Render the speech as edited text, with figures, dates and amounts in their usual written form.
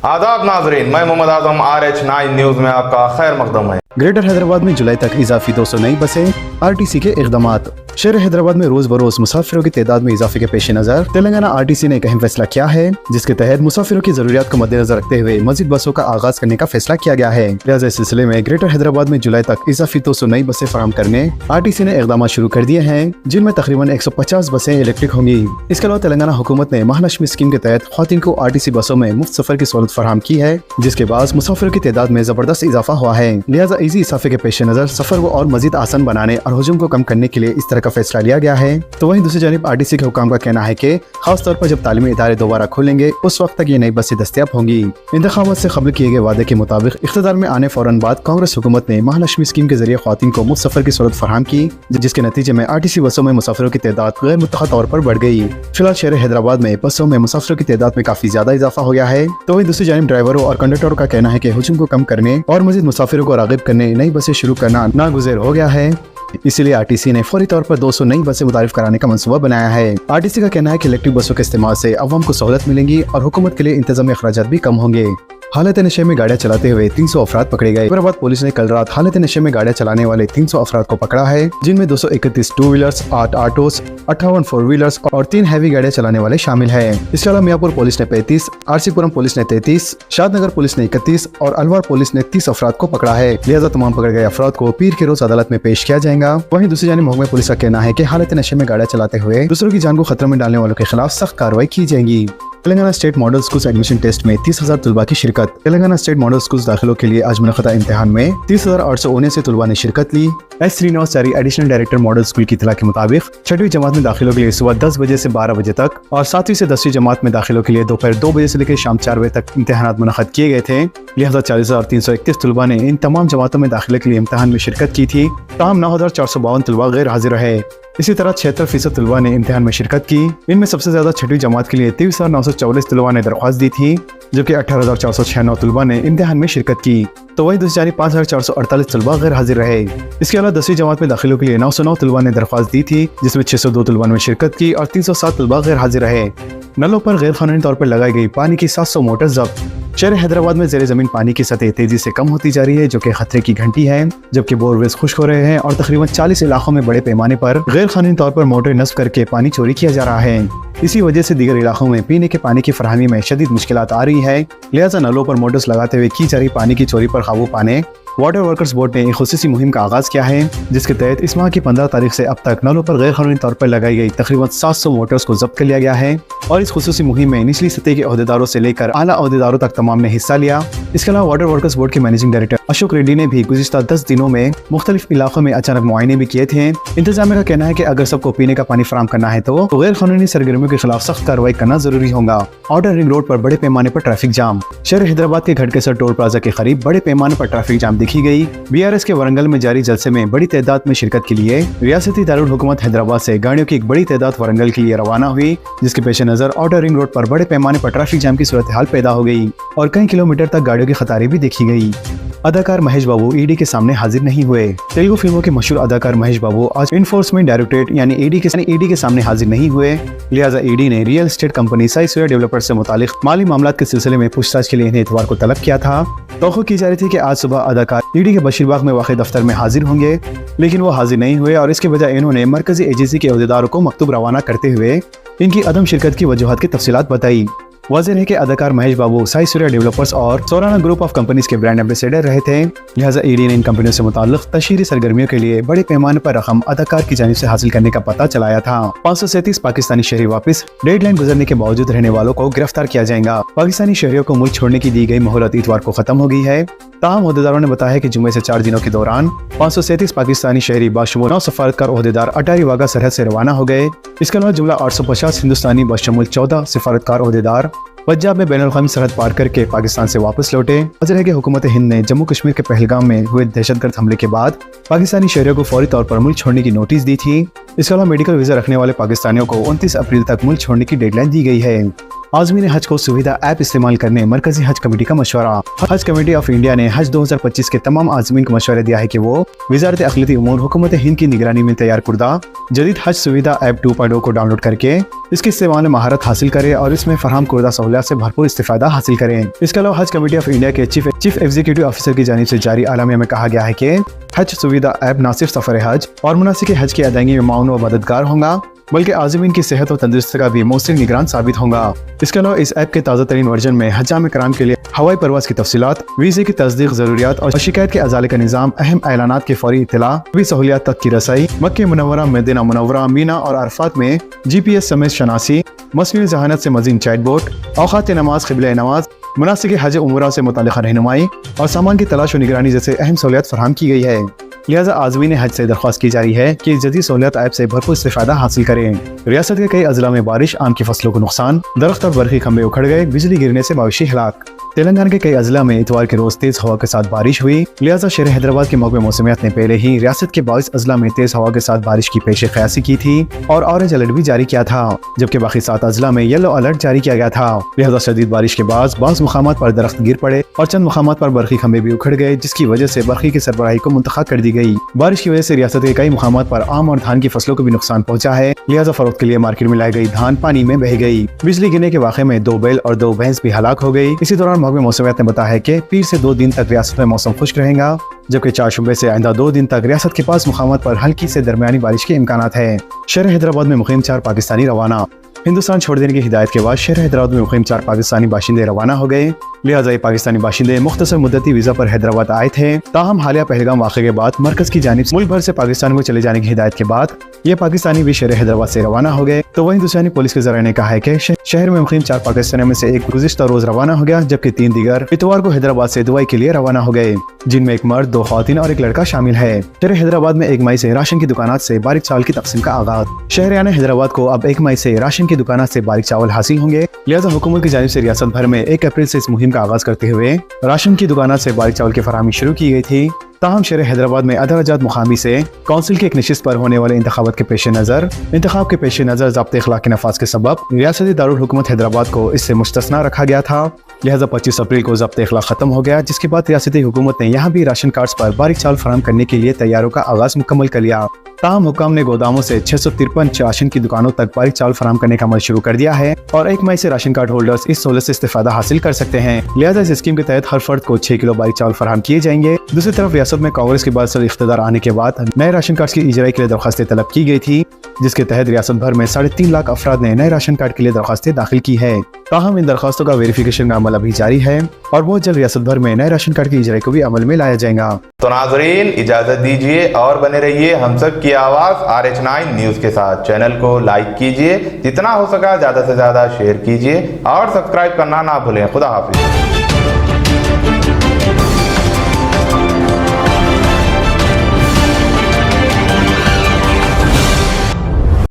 आदाब नाजरीन, मैं मोहम्मद आजम RH9 न्यूज़ में आपका खैर मकदम है। ग्रेटर हैदराबाद में जुलाई तक इजाफी 200 नई बसें, RTC के इक़दामात। शहर हैदराबाद में रोज बरोज मुसाफिरों की तादाद में इजाफे के पेश नजर तेलंगाना RTC ने एक अहम फैसला किया है, जिसके तहत मुसाफिरों की जरूरियात को मद्देनजर रखते हुए मजीद बसों का आगाज करने का फैसला किया गया है। लिहाजा इस सिलसिले में ग्रेटर हैदराबाद में जुलाई तक इजाफी 200 नई बसें फराहम करने RTC ने इक़दाम शुरू कर दिए हैं, जिनमें तकरीबन 150 बसें इलेक्ट्रिक होंगी। इसके अलावा तेलंगाना हुकूमत ने महालक्ष्मी स्कीम के तहत ख्वातीन को RTC बसों में मुफ्त सफर की सहूलत फराहम की है, जिसके बाद मुसाफिरों की तादाद में जबरदस्त इजाफा हुआ है। लिहाजा इसी इजाफे के पेश नजर सफर को और मजीद आसान बनाने और हुजूम को कम करने के लिए इस तरह का फैसला लिया गया है। तो वहीं दूसरी जानिब RTC के हुकाम का कहना है कि खास तौर पर जब तालीमी इदारे दोबारा खुलेंगे उस वक्त तक ये नई बसें दस्तयाब होंगी। इंतखाबात से कबल किए गए वादे के मुताबिक इख्तिदार में आने फौरन बाद कांग्रेस हुकूमत ने महालक्ष्मी स्कीम के जरिए ख्वातीन को मुफ्त सफर की सहूलत फराहम की, जिसके नतीजे में RTC बसों में मुसाफिरों की तादाद गैर मुतहद तौर पर बढ़ गई। फिलहाल शहर हैदराबाद में बसों में मुसाफिरों की तादाद में काफी ज्यादा इजाफा हो गया है। तो वहीं दूसरी जानिब ड्राइवरों और कंडक्टरों का कहना है कि हुजूम को कम करने और मजीद मुसाफिरों को रागिब करने नई बसें शुरू करना नागुज़ेर हो गया है। इसीलिए RTC ने फौरी तौर पर 200 नई बसें मुतारिफ कराने का मंसूबा बनाया है। RTC का कहना है कि इलेक्ट्रिक बसों के इस्तेमाल से अवाम को सहूलत मिलेंगी और हुकूमत के लिए इंतजामी अखराजात भी कम होंगे। हालत नशे में गाड़ियां चलाते हुए 300 अफराद पकड़े गए। हैदराबाद पुलिस ने कल रात हालत नशे में गाड़ियां चलाने वाले 300 अफराद को पकड़ा है, जिनमें 231 two wheelers, 8 autos, 58 four wheelers और 3 हैवी गाड़ियां चलाने वाले शामिल हैं। इसके अलावा मियापुर पुलिस ने 35, RC-पुरम पुलिस ने 33, शादनगर पुलिस ने 31 और अलवार पुलिस ने 30 अफराद को पकड़ा है। लिहाजा तमाम पकड़े गए अफराद को पीर के रोज अदालत में पेश किया जाएगा। वहीं दूसरी जानिब महकमा पुलिस का कहना है कि हालत नशे में गाड़ियां चलाते हुए दूसरों की जान को खतरे में डालने वालों के खिलाफ सख्त कार्रवाई की जाएगी। Telangana state model school admission test में 30,000 तलबा की शिरकत। तेलंगाना स्टेट मॉडल स्कूल दाखिलों के लिए आज मुनक़दा इम्तिहान में 30,879 तलबा ने शिरकत ली। S. Srinivasachari additional director model school की इत्तला के मुताबिक 6वीं जमात में दाखिलों के लिए सुबह 10 बजे से 12 बजे तक और 7वीं से 10वीं जमात में दाखिलों के लिए दोपहर 2 बजे से लेकर शाम 4 बजे तक इम्तिहान मुनक़द किए गए थे। लिहाजा 40,331 तलबा ने इन तमाम जमातों में दाखिले के लिए इम्तिहान में शिरकत की थी। ताहम 9,452 तलबा गैर हाजिर रहे। इसी तरह 76% तलबा ने इम्तिहान में शिरकत की। इनमें सबसे ज्यादा 6वीं जमात के लिए 23,944 तलबा ने दरख्वास्त दी थी, जबकि 18,496 तलबा ने इम्तिहान में शिरकत की। तो वही दूसरी जानिब 5,448 तलबा गैर हाजिर रहे। इसके अलावा 10वीं जमात में दाखिलों के लिए 909 तलबा ने दरख्वास्त दी थी, जिसमें 602 तलबा ने शिरकत की और 307 तलबा गैर हाजिर रहे। नलों पर गैर कानूनी तौर पर लगाई गई पानी की 700 मोटर जब्त। शहर हैदराबाद में ज़ेरे ज़मीन पानी की सतह तेजी से कम होती जा रही है, जो कि खतरे की घंटी है, जबकि बोरवेल्स खुश्क हो रहे हैं और तकरीबन 40 इलाकों में बड़े पैमाने पर गैर कानूनी तौर पर मोटर नस्ब करके पानी चोरी किया जा रहा है। इसी वजह से दीगर इलाकों में पीने के पानी की फराहमी में शदीद मुश्किलात आ रही है। लिहाजा नलों पर मोटर्स लगाते हुए की जा रही पानी की चोरी पर काबू पाने वाटर वर्कर्स बोर्ड ने एक खुसूसी मुहिम का आगाज किया है, जिसके तहत इस माह की 15 तारीख से अब तक नलों पर गैर कानूनी तौर पर लगाई गई तकरीबन 700 मोटर्स को जब्त कर लिया गया है। और इस खुसूसी मुहिम में निचली सतह के अहदेदारों से लेकर आला अहदेदारों तक तमाम ने हिस्सा लिया। इसके अलावा वाटर वर्कर्स बोर्ड के मैनेजिंग डायरेक्टर अशोक रेड्डी ने भी गुज़िश्ता 10 दिनों में मुख्तलिफ इलाकों में अचानक मुआयने भी किए थे। इंतजामिया का कहना है कि अगर सबको पीने का पानी फराहम करना है तो गैर कानूनी सरगर्मियों के खिलाफ सख्त कार्रवाई करना जरूरी होगा। आउटर रिंग रोड पर बड़े पैमाने पर ट्रैफिक जाम। शहर हैदराबाद के घटकेसर टोल प्लाजा के करीब बड़े पैमाने पर ट्रैफिक जाम दिखी गई। BRS के वरंगल में जारी जलसे में बड़ी तादाद में शिरकत के लिए रियासती दारुल हुकूमत हैदराबाद से गाड़ियों की एक बड़ी तादाद वरंगल के लिए रवाना हुई, जिसके पेश नजर आउटर रिंग रोड पर बड़े पैमाने पर ट्रैफिक जाम की सूरत हाल पैदा हो गई और कई किलोमीटर तक गाड़ियों की कतारें भी देखी गई। अदाकार महेश बाबू ED के सामने हाजिर नहीं हुए। तेलुगु फिल्मों के मशहूर अदाकार महेश बाबू आज इन्फोर्समेंट डायरेक्टरेट यानी ED के सामने हाजिर नहीं हुए। लिहाजा ED ने real estate company Sai square developers से मुतालिक माली मामलात के सिलसिले में पूछताछ के लिए इन्हें इतवार को तलब किया था। तौक़्क़ो की जा रही थी कि आज सुबह अदाकार ED के बशीरबाग में वाक़ दफ्तर में हाजिर होंगे, लेकिन वो हाजिर नहीं हुए और इसके बजाय इन्होंने मरकजी एजेंसी के अहदेदारों को मकतूब रवाना करते हुए इनकी अदम शिरकत की वजूहात की तफसीलात बताई। वाज़ेह है कि अदाकार महेश बाबू साई सूर्या डेवलपर्स और सोराना ग्रुप ऑफ कंपनीज के ब्रांड एम्बेसडर रहे थे। लिहाजा ED ने इन कंपनियों से मुताल्लिक़ तशहीरी सरगर्मियों के लिए बड़े पैमाने पर रकम अदाकार की जानिब से हासिल करने का पता चलाया था। 537 पाकिस्तानी शहरी वापस डेडलाइन गुजरने के बावजूद रहने वालों को गिरफ्तार किया जाएगा। पाकिस्तानी शहरियों को मुल्क छोड़ने की दी गई मोहलत इतवार को खत्म हो गई है। ताहम अहदेदारों ने बताया कि जुम्मे से 4 दिनों के दौरान 537 पाकिस्तानी शहरी बाशमूल 9 सफारतकार अहदेदार अटारी वाघा सरहद से रवाना हो गए। इसके अलावा जुमला 850 हिंदुस्तानी बाशमूल 14 सफारतकार अहदेदार पंजाब में बैनुल-अक़वामी सरहद पार करके पाकिस्तान से वापस लौटे। वजह है कि हुकूमत हिंद ने जम्मू कश्मीर के पहलगाम में हुए दहशतगर्द हमले के बाद पाकिस्तानी शहरियों को फौरी तौर पर मुल्क छोड़ने की नोटिस दी थी। इसके अलावा मेडिकल वीजा रखने वाले पाकिस्तानियों को 29 अप्रैल तक मुल्क छोड़ने की डेडलाइन दी गई है। आज़मीन हज को सुविधा ऐप इस्तेमाल करने मरकजी हज कमेटी का मशवरा। हज कमेटी ऑफ इंडिया ने हज 2025 के तमाम आज़मीन को मशवरा दिया है कि वो वजारत अक़लियती उमूर हुकूमत हिंद की निगरानी में तैयार करदा जदीद हज सुविधा ऐप 2.0 को डाउनलोड करके इसके इस्तेमाल में महारत हासिल करें और इसमें फराहम करदा सहूलियात से भरपूर इस्तेफादा हासिल करें। इसके अलावा हज कमेटी ऑफ इंडिया के चीफ एग्जीक्यूटिव ऑफिसर की जानिब से जारी आलमिया में कहा गया है कि हज सुविधा ऐप न सिर्फ सफर हज और मुनासिक हज की अदायगी में माउन व मददगार होगा बल्कि आज़मीन की सेहत और तंदुरुस्ती का भी मौसर निगरान साबित होगा। इसके अलावा इस ऐप के ताज़ा तरीन वर्जन में हज्जाम कराम के लिए हवाई परवाज की तफसीलात, वीज़े की तस्दीक, ज़रूरियात और शिकायत के अजाले का निज़ाम, अहम ऐलानात की फौरी इत्तला, भी सहूलियात तक की रसाई, मक्के मुनव्वरा, मदीना मुनव्वरा, मीना और अरफात में GPS समेत शनासी, मसनूई ज़हानत से मज़ीद चैटबोट, औक़ात नमाज, क़िबला नमाज, मुनासिक हज उमरा से मुताल्लिक़ रहनुमाई और सामान की तलाश और निगरानी जैसे अहम सहूलियात फराहम की गई है। लिहाजा आज़मीन हज से दरख्वास्त की जा रही है कि जदीद सहूलियत ऐप से भरपूर इस्तेफादा हासिल करें। रियासत के कई अजला में बारिश, आम की फसलों को नुकसान, दरख्त और बरखी खंबे उखड़ गए, बिजली गिरने से मवेशी हलाक। तेलंगाना के कई अजला में इतवार के रोज तेज हवा के साथ बारिश हुई। लिहाजा शहर हैदराबाद के महकमे मौसमियात ने पहले ही रियासत के 22 अजला में तेज हवा के साथ बारिश की पेश क़यासी की थी और ऑरेंज अलर्ट भी जारी किया था, जबकि बाकी 7 अजला में येलो अलर्ट जारी किया गया था। लिहाजा शदीद बारिश के बाद बाज़ मुकामात पर दरख्त गिर पड़े और चंद मुकामात पर बरखी खंबे भी उखड़ गए, जिसकी वजह से बरखी की सरबराही को मुंतखब कर दी गई। बारिश की वजह से रियासत के कई मुकामात पर आम और धान की फसलों को भी नुकसान पहुंचा है। लिहाजा फरोख्त के लिए मार्केट में लाई गई धान पानी में बह गई। बिजली गिरने के वाक़े में 2 बैल और 2 भैंस भी हलाक हो गई। इसी दौरान महकमे मौसमियात ने बताया है कि पीर से 2 दिन तक रियासत में मौसम खुश्क रहेगा, जबकि 4 शुबे से आइंदा 2 दिन तक रियासत के पास मुकामात पर हल्की से दरमियानी बारिश के इम्कानात है। शहर हैदराबाद में मुक़ीम 4 पाकिस्तानी रवाना। हिंदुस्तान छोड़ देने की हिदायत के बाद शहर हैदराबाद में मुक़ीम 4 पाकिस्तानी बाशिंदे रवाना हो गए। लिहाजा ये पाकिस्तानी बाशिंदे मुख्तसर मुद्दती वीज़ा पर हैदराबाद आए थे। ताहम हालिया पहलगाम वाक़े के बाद मरकज़ की जानिब से मुल्क भर से पाकिस्तान को चले जाने की हिदायत के बाद ये पाकिस्तानी भी शहर हैदराबाद से रवाना हो गए। तो वहीं हिंदुस्तानी पुलिस के ज़राए ने कहा है कि शहर में मुक़ीम 4 पाकिस्तानियों में से एक गुज़िश्ता रोज रवाना हो गया, जबकि 3 दीगर इतवार को हैदराबाद से दुबई के लिए रवाना हो गए, जिनमें एक मर्द, 2 ख़वातीन और 1 लड़का शामिल है। शहर हैदराबाद में 1 मई से राशन की दुकानात से बारीक चावल की तकसीम का आगाज। शहर यानी हैदराबाद को अब 1 मई से राशन की दुकानात से बारीक चावल हासिल होंगे। लिहाजा हुकूमत की जानिब से रियासत भर में 1 अप्रैल से इस मुहिम का आगाज करते हुए राशन की दुकानात से बारीक चावल की फराहमी शुरू की गई थी। ताहम शहर हैदराबाद में अदरजात मुकामी से काउंसिल की एक नशिस्त पर होने वाले इंतखाबात के पेश नज़र ज़ाब्ते इखलाक के नफाज के सबब रियासती दारुल हुकूमत हैदराबाद को इससे मुस्तस्ना रखा गया था। लिहाजा 25 अप्रैल को ज़ाब्ते इखलाक खत्म हो गया, जिसके बाद रियासती हुकूमत ने यहाँ भी राशन कार्ड्स पर बारीक चावल फराहम करने के लिए तैयारों का आगाज मुकम्मल कर लिया। ताहम हुकाम ने गोदामों से 653 राशन की दुकानों तक बारीक चावल फराहम करने का अमल शुरू कर दिया है और 1 मई से राशन कार्ड होल्डर्स इस सहूलत से इस्तेफादा हासिल कर सकते हैं। लिहाजा इस स्कीम के तहत हर फर्द को 6 किलो बारीक चावल फराहम किए जाएंगे। दूसरी तरफ रियासत में कांग्रेस के बाद इख्तियार आने के बाद नए राशन कार्ड की इजराई के लिए दरख्वास्तें तलब की गई थी, जिसके तहत रियासत भर में 3.5 लाख अफराद ने नए राशन कार्ड के लिए दरख्वास्तें दाखिल की है। ताहम इन दरख्वास्तों का वेरिफिकेशन का अमल अभी जारी है और बहुत जल्द रियासत भर में नए राशन कार्ड की इजराई को भी अमल में लाया जाएगा। तो नाज़रीन, इजाजत दीजिए और बने रहिए हम सब की आवाज़ RH9 न्यूज़ के साथ। चैनल को लाइक कीजिए, जितना हो सका ज़्यादा से ज़्यादा शेयर कीजिए और सब्सक्राइब करना ना भूलें। खुदा हाफिज़।